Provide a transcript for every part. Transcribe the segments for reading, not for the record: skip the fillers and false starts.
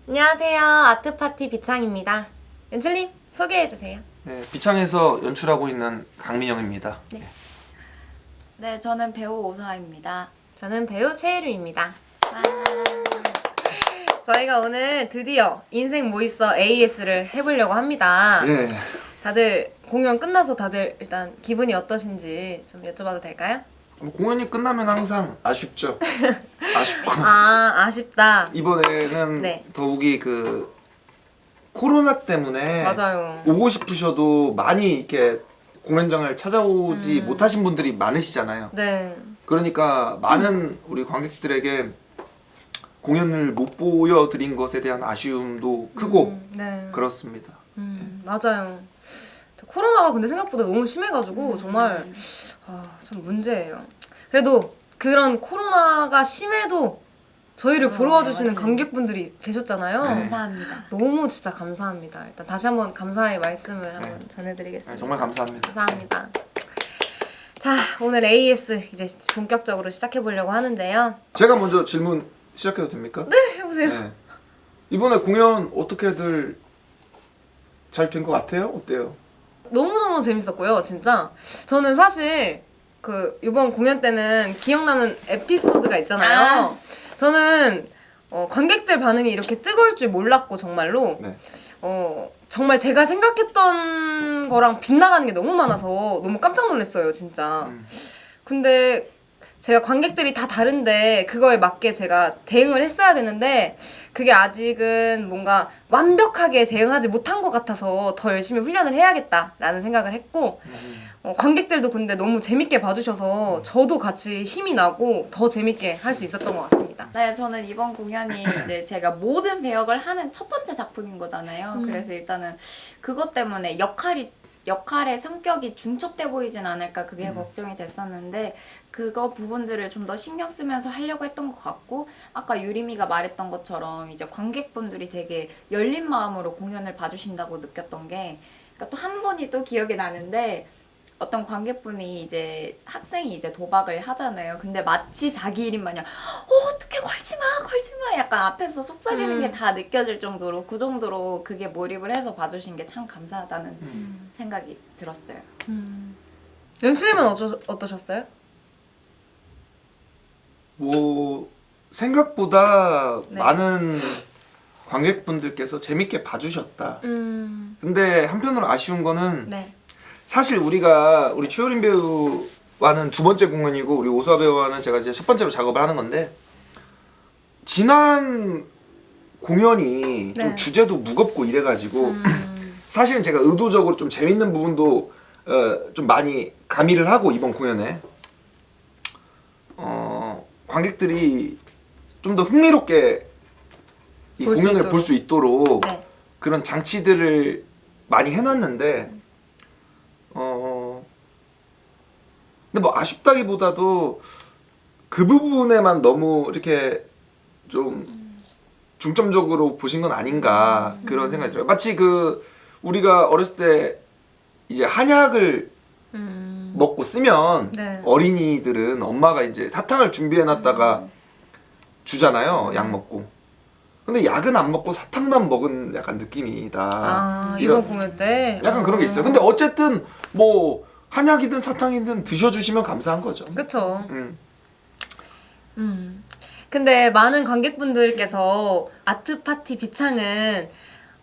안녕하세요. 아트파티 비창입니다. 연출님 소개해주세요. 네, 비창에서 연출하고 있는 강민영입니다. 네, 저는 배우 오서아입니다. 저는 배우 최혜루입니다. 저희가 오늘 드디어 인생 뭐 있어 AS를 해보려고 합니다. 예. 다들 공연 끝나서 다들 일단 기분이 어떠신지 좀 여쭤봐도 될까요? 뭐 공연이 끝나면 항상 아쉽죠. 아쉽고 아쉽다. 이번에는 네. 더욱이 그 코로나 때문에 맞아요. 오고 싶으셔도 많이 이렇게 공연장을 찾아오지 못하신 분들이 많으시잖아요. 네. 그러니까 많은 우리 관객들에게 공연을 못 보여드린 것에 대한 아쉬움도 크고 네. 그렇습니다. 맞아요. 코로나가 근데 생각보다 너무 심해가지고 정말 참 문제예요. 그래도 그런 코로나가 심해도 저희를 보러 와주시는 맞아요. 관객분들이 계셨잖아요. 감사합니다. 너무 진짜 감사합니다. 일단 다시 한번 감사의 말씀을 한번 전해드리겠습니다. 네, 정말 감사합니다. 감사합니다. 자, 오늘 AS 이제 본격적으로 시작해 보려고 하는데요. 제가 먼저 질문 시작해도 됩니까? 네, 해보세요. 네. 이번에 공연 어떻게들 잘 된 것 같아요? 어때요? 너무너무 재밌었고요, 진짜. 저는 사실 이번 공연 때는 기억나는 에피소드가 있잖아요. 저는 관객들 반응이 이렇게 뜨거울 줄 몰랐고 정말로 네. 정말 제가 생각했던 거랑 빗나가는 게 너무 많아서 너무 깜짝 놀랐어요, 진짜. 근데 제가 관객들이 다 다른데 그거에 맞게 제가 대응을 했어야 되는데 그게 아직은 뭔가 완벽하게 대응하지 못한 것 같아서 더 열심히 훈련을 해야겠다라는 생각을 했고 관객들도 근데 너무 재밌게 봐주셔서 저도 같이 힘이 나고 더 재밌게 할 수 있었던 것 같습니다. 네, 저는 이번 공연이 이제 제가 모든 배역을 하는 첫 번째 작품인 거잖아요. 그래서 일단은 그것 때문에 역할의 성격이 중첩돼 보이진 않을까 그게 걱정이 됐었는데 그거 부분들을 좀 더 신경 쓰면서 하려고 했던 것 같고 아까 유리미가 말했던 것처럼 이제 관객분들이 되게 열린 마음으로 공연을 봐주신다고 느꼈던 게 그러니까 또 한 번이 또 기억이 나는데 어떤 관객분이 이제 학생이 이제 도박을 하잖아요. 근데 마치 자기 일인 마냥 어떻게 걸지 마 약간 앞에서 속삭이는 게 다 느껴질 정도로 그 정도로 그게 몰입을 해서 봐주신 게 참 감사하다는 생각이 들었어요. 연출님은 어떠셨어요? 뭐 생각보다 네. 많은 관객분들께서 재밌게 봐주셨다. 음, 근데 한편으로 아쉬운 거는 네. 사실 우리 최효린 배우와는 두 번째 공연이고 우리 오수아 배우와는 제가 이제 첫 번째로 작업을 하는 건데 지난 공연이 네. 좀 주제도 무겁고 이래가지고 사실은 제가 의도적으로 좀 재밌는 부분도 좀 많이 가미를 하고 이번 공연에 관객들이 좀 더 흥미롭게 이 볼수 공연을 있도록. 볼 수 있도록 네. 그런 장치들을 많이 해놨는데 근데 뭐 아쉽다기보다도 그 부분에만 너무 이렇게 좀 중점적으로 보신 건 아닌가 그런 생각이 들어요. 마치 우리가 어렸을 때 이제 한약을 먹고 쓰면 네. 어린이들은 엄마가 이제 사탕을 준비해놨다가 주잖아요. 약 먹고. 근데 약은 안 먹고 사탕만 먹은 약간 느낌이다. 이번 공연 때? 약간 그런 게 있어요. 근데 어쨌든 뭐 한약이든 사탕이든 드셔주시면 감사한 거죠. 그쵸. 근데 많은 관객분들께서 아트파티 비창은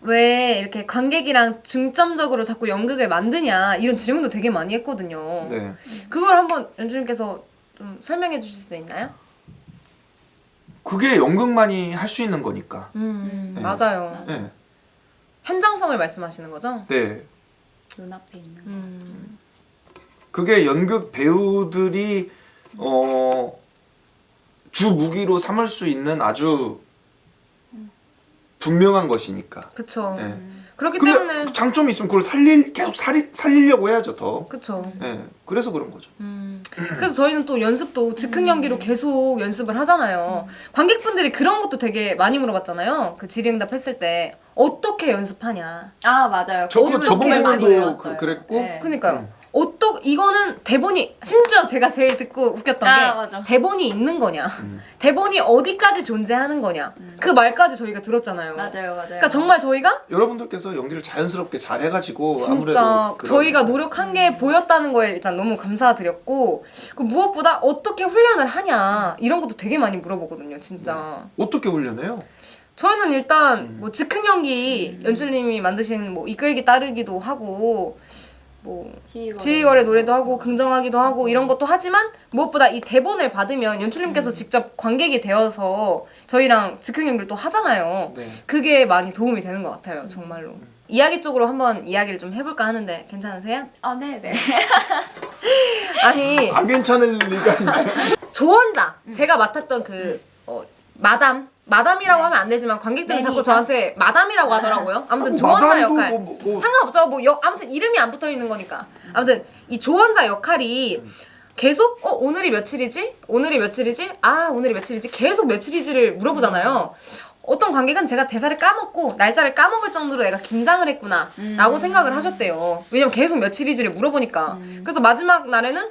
왜 이렇게 관객이랑 중점적으로 자꾸 연극을 만드냐 이런 질문도 되게 많이 했거든요. 네. 그걸 한번 연출님께서 좀 설명해 주실 수 있나요? 그게 연극만이 할 수 있는 거니까. 네. 맞아요. 네. 현장성을 말씀하시는 거죠? 네. 눈앞에 있는 거. 그게 연극 배우들이 주 무기로 삼을 수 있는 아주 분명한 것이니까. 그쵸. 네. 그렇기 근데 때문에 장점이 있으면 그걸 계속 살리려고 해야죠 더. 그쵸. 네. 그래서 그런 거죠. 그래서 저희는 또 연습도 즉흥 연기로 계속 연습을 하잖아요. 관객분들이 그런 것도 되게 많이 물어봤잖아요. 그 질의응답 했을 때 어떻게 연습하냐. 아 맞아요. 그 저번 질문 정말 많이 공연도 배웠어요. 그랬고 네. 그니까요. 그리고 이거는 대본이 심지어 제가 제일 듣고 웃겼던 게 맞아. 대본이 있는 거냐, 대본이 어디까지 존재하는 거냐 그 말까지 저희가 들었잖아요. 맞아요. 그러니까 정말 저희가 여러분들께서 연기를 자연스럽게 잘 해가지고 진짜 아무래도 그런- 저희가 노력한 게 보였다는 거에 일단 너무 감사드렸고 그 무엇보다 어떻게 훈련을 하냐 이런 것도 되게 많이 물어보거든요 진짜. 어떻게 훈련해요? 저희는 일단 뭐 즉흥 연기 연출님이 만드신 뭐 이끌기 따르기도 하고 뭐 지휘거래 노래도 하고 긍정하기도 하고 이런 것도 하지만 무엇보다 이 대본을 받으면 연출님께서 직접 관객이 되어서 저희랑 즉흥 연기를 또 하잖아요. 네. 그게 많이 도움이 되는 것 같아요 정말로. 이야기 쪽으로 한번 이야기를 좀 해볼까 하는데 괜찮으세요? 네네. 아니 안 괜찮을 리가 있나요? 조언자 제가 맡았던 그 마담이라고 네. 하면 안 되지만 관객들은 자꾸 매니저? 저한테 마담이라고 하더라고요. 아무튼 뭐 조언자 마담도 역할 뭐 상관없죠. 뭐 아무튼 이름이 안 붙어 있는 거니까. 아무튼 이 조언자 역할이 계속 오늘이 며칠이지? 오늘이 며칠이지? 아 오늘이 며칠이지? 계속 며칠이지를 물어보잖아요. 어떤 관객은 제가 대사를 까먹고 날짜를 까먹을 정도로 내가 긴장을 했구나 라고 생각을 하셨대요. 왜냐면 계속 며칠이지를 물어보니까. 그래서 마지막 날에는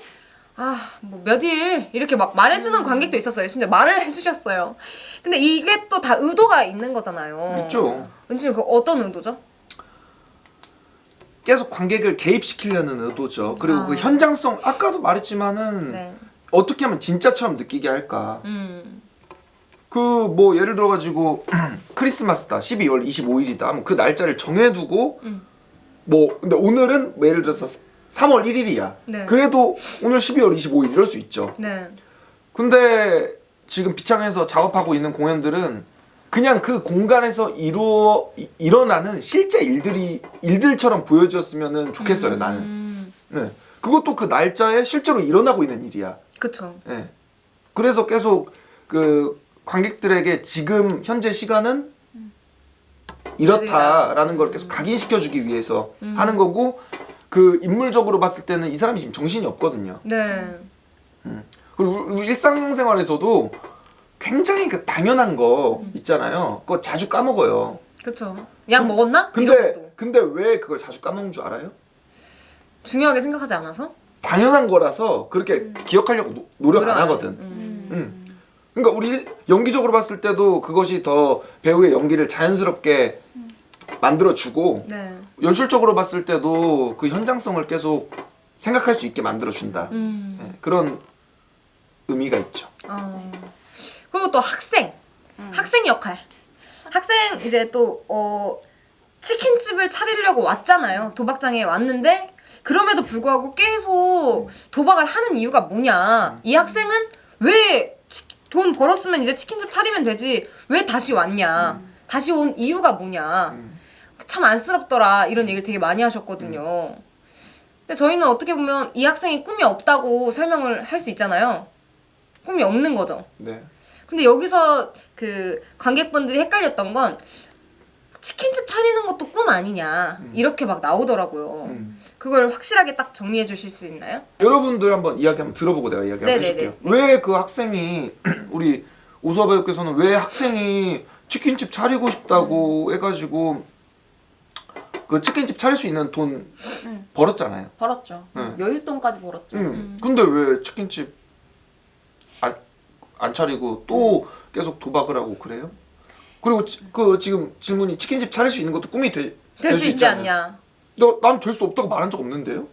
뭐 몇 일 이렇게 막 말해주는 관객도 있었어요. 심지어 말을 해주셨어요. 근데 이게 또 다 의도가 있는 거잖아요. 있죠. 왠지 그 어떤 의도죠? 계속 관객을 개입시키려는 의도죠. 그리고 그 현장성 아까도 말했지만은 네. 어떻게 하면 진짜처럼 느끼게 할까. 그 뭐 예를 들어 가지고 크리스마스다 12월 25일이다 하면 그 날짜를 정해두고 뭐 근데 오늘은 뭐 예를 들어서 3월 1일이야. 네. 그래도 오늘 12월 25일 이럴 수 있죠. 네. 근데 지금 비창에서 작업하고 있는 공연들은 그냥 그 공간에서 일어나는 실제 일들처럼 보여졌으면 좋겠어요. 나는. 네. 그것도 그 날짜에 실제로 일어나고 있는 일이야. 그쵸. 네. 그래서 계속 그 관객들에게 지금 현재 시간은 이렇다라는 걸 계속 각인시켜주기 위해서 하는 거고 그 인물적으로 봤을 때는 이 사람이 지금 정신이 없거든요. 네. 그리고 우리 일상생활에서도 굉장히 그 당연한 거 있잖아요. 그거 자주 까먹어요. 그쵸. 약 먹었나? 이런 것도. 근데 왜 그걸 자주 까먹는 줄 알아요? 중요하게 생각하지 않아서? 당연한 거라서 그렇게 기억하려고 노력 안 하거든. 그러니까 우리 연기적으로 봤을 때도 그것이 더 배우의 연기를 자연스럽게 만들어주고 네. 연출적으로 봤을 때도 그 현장성을 계속 생각할 수 있게 만들어준다. 네, 그런 의미가 있죠. 그리고 또 학생. 학생 역할. 학생 이제 또 치킨집을 차리려고 왔잖아요. 도박장에 왔는데 그럼에도 불구하고 계속 도박을 하는 이유가 뭐냐. 이 학생은 왜 돈 벌었으면 이제 치킨집 차리면 되지 왜 다시 왔냐. 다시 온 이유가 뭐냐. 참 안쓰럽더라 이런 얘기를 되게 많이 하셨거든요. 근데 저희는 어떻게 보면 이 학생이 꿈이 없다고 설명을 할 수 있잖아요. 꿈이 없는 거죠. 네. 근데 여기서 그 관객분들이 헷갈렸던 건 치킨집 차리는 것도 꿈 아니냐 이렇게 막 나오더라고요. 그걸 확실하게 딱 정리해 주실 수 있나요? 여러분들 한번 이야기 한번 들어보고 내가 이야기 한번 네네네. 해줄게요. 왜 그 학생이 우리 오수아 배우께서는 왜 학생이 치킨집 차리고 싶다고 해가지고 그 치킨집 차릴 수 있는 돈 벌었잖아요. 벌었죠. 여윳돈까지 벌었죠. 근데 왜 치킨집 안 차리고 또 계속 도박을 하고 그래요? 그리고 그 지금 질문이 치킨집 차릴 수 있는 것도 꿈이 될 될 수 있지 않냐? 난 될 수 없다고 말한 적 없는데요?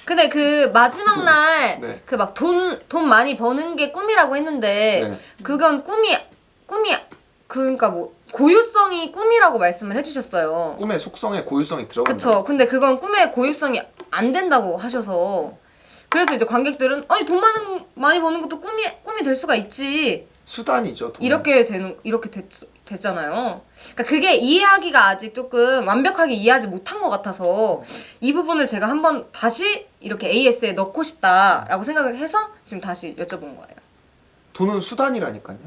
근데 그 마지막 날 네. 그 막 돈 많이 버는 게 꿈이라고 했는데 네. 그건 꿈이 그러니까 뭐 고유성이 꿈이라고 말씀을 해주셨어요. 꿈의 속성에 고유성이 들어간다. 그쵸. 근데 그건 꿈의 고유성이 안 된다고 하셔서 그래서 이제 관객들은 아니 돈 많이 버는 것도 꿈이 될 수가 있지. 수단이죠. 돈. 이렇게 됐잖아요. 그러니까 그게 이해하기가 아직 조금 완벽하게 이해하지 못한 것 같아서 이 부분을 제가 한번 다시 이렇게 AS에 넣고 싶다라고 생각을 해서 지금 다시 여쭤본 거예요. 돈은 수단이라니까요.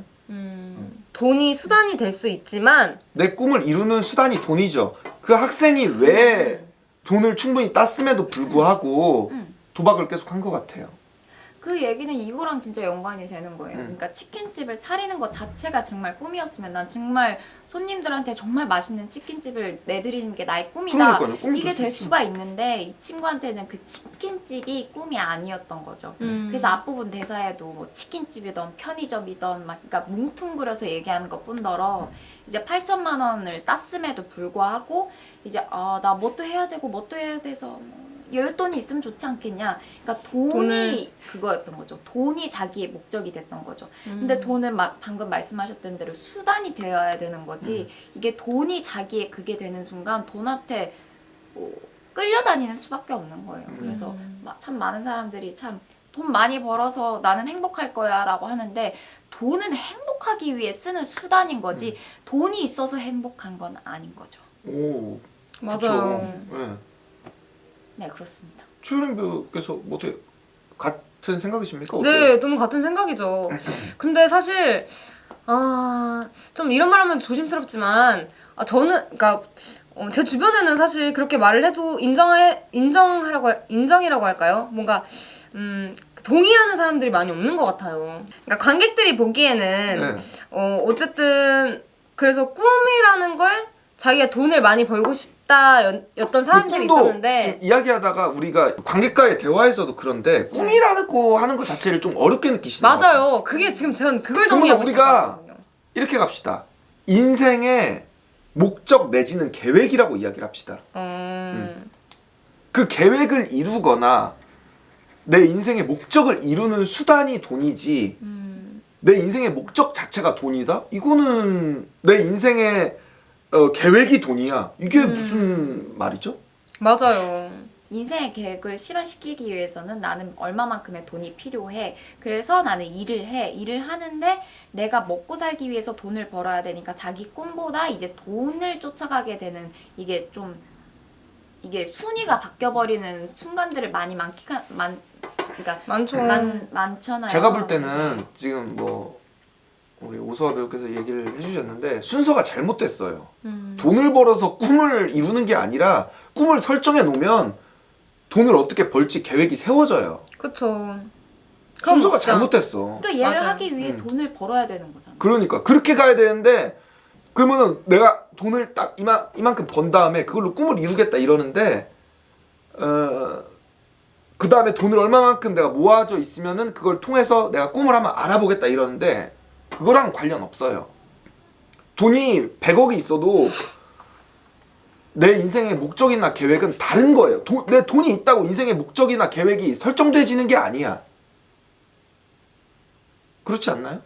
돈이 수단이 될 수 있지만 내 꿈을 이루는 수단이 돈이죠. 그 학생이 왜 돈을 충분히 땄음에도 불구하고 도박을 계속 한 것 같아요. 그 얘기는 이거랑 진짜 연관이 되는 거예요. 그러니까 치킨집을 차리는 것 자체가 정말 꿈이었으면 난 정말 손님들한테 정말 맛있는 치킨집을 내드리는 게 나의 꿈이다. 그러니까요. 꿈이 이게 될 수 될 있지. 수가 있는데 이 친구한테는 그 치킨집이 꿈이 아니었던 거죠. 그래서 앞부분 대사에도 뭐 치킨집이던 편의점이던 막 그러니까 뭉퉁그려서 얘기하는 것 뿐더러 이제 8천만 원을 땄음에도 불구하고 이제 나 뭐 또 해야 되고 뭐 또 해야 돼서 뭐 여윳돈이 있으면 좋지 않겠냐. 그러니까 돈이 그거였던 거죠. 돈이 자기의 목적이 됐던 거죠. 근데 돈은 막 방금 말씀하셨던 대로 수단이 되어야 되는 거지. 이게 돈이 자기의 그게 되는 순간 돈한테 뭐 끌려다니는 수밖에 없는 거예요. 그래서 참 많은 사람들이 참 돈 많이 벌어서 나는 행복할 거야 라고 하는데 돈은 행복하기 위해 쓰는 수단인 거지 돈이 있어서 행복한 건 아닌 거죠. 오, 맞아요. 그쵸. 네. 네, 그렇습니다. 최유림 배우께서 뭐 어떻게 같은 생각이십니까? 네, 너무 같은 생각이죠. 근데 사실 좀 이런 말하면 조심스럽지만 저는 그러니까 제 주변에는 사실 그렇게 말을 해도 인정이라고 할까요? 뭔가 동의하는 사람들이 많이 없는 것 같아요. 그러니까 관객들이 보기에는 네. 어쨌든 그래서 꿈이라는 걸 자기가 돈을 많이 벌고 싶다였던 사람들이 꿈도 있었는데 지금 이야기하다가 우리가 관객과의 대화에서도 그런데 꿈이라고 하는 것 자체를 좀 어렵게 느끼시는 것 같아요. 맞아요. 그게 지금 전 그걸 그러면 정리하고 우리가 싶거든요. 이렇게 갑시다. 인생의 목적 내지는 계획이라고 이야기를 합시다. 그 계획을 이루거나 내 인생의 목적을 이루는 수단이 돈이지 내 인생의 목적 자체가 돈이다? 이거는 내 인생의 계획이 돈이야. 이게 무슨 말이죠? 맞아요. 인생의 계획을 실현시키기 위해서는 나는 얼마만큼의 돈이 필요해. 그래서 나는 일을 해. 일을 하는데 내가 먹고 살기 위해서 돈을 벌어야 되니까 자기 꿈보다 이제 돈을 쫓아가게 되는 이게 순위가 바뀌어버리는 순간들을 많이 그러니까 많죠. 많잖아요. 제가 볼 때는 지금 뭐 우리 오수아 배우께서 얘기를 해주셨는데 순서가 잘못됐어요. 돈을 벌어서 꿈을 이루는 게 아니라 꿈을 설정해 놓으면 돈을 어떻게 벌지 계획이 세워져요. 그쵸. 순서가 잘못됐어. 또 얘를 맞아요. 하기 위해 돈을 벌어야 되는 거잖아. 그러니까 그렇게 가야 되는데 그러면은 내가 돈을 딱 이만큼 번 다음에 그걸로 꿈을 이루겠다 이러는데 그 다음에 돈을 얼마만큼 내가 모아져 있으면은 그걸 통해서 내가 꿈을 한번 알아보겠다 이러는데 그거랑 관련 없어요. 돈이 100억이 있어도 내 인생의 목적이나 계획은 다른 거예요. 내 돈이 있다고 인생의 목적이나 계획이 설정되지는 게 아니야. 그렇지 않나요?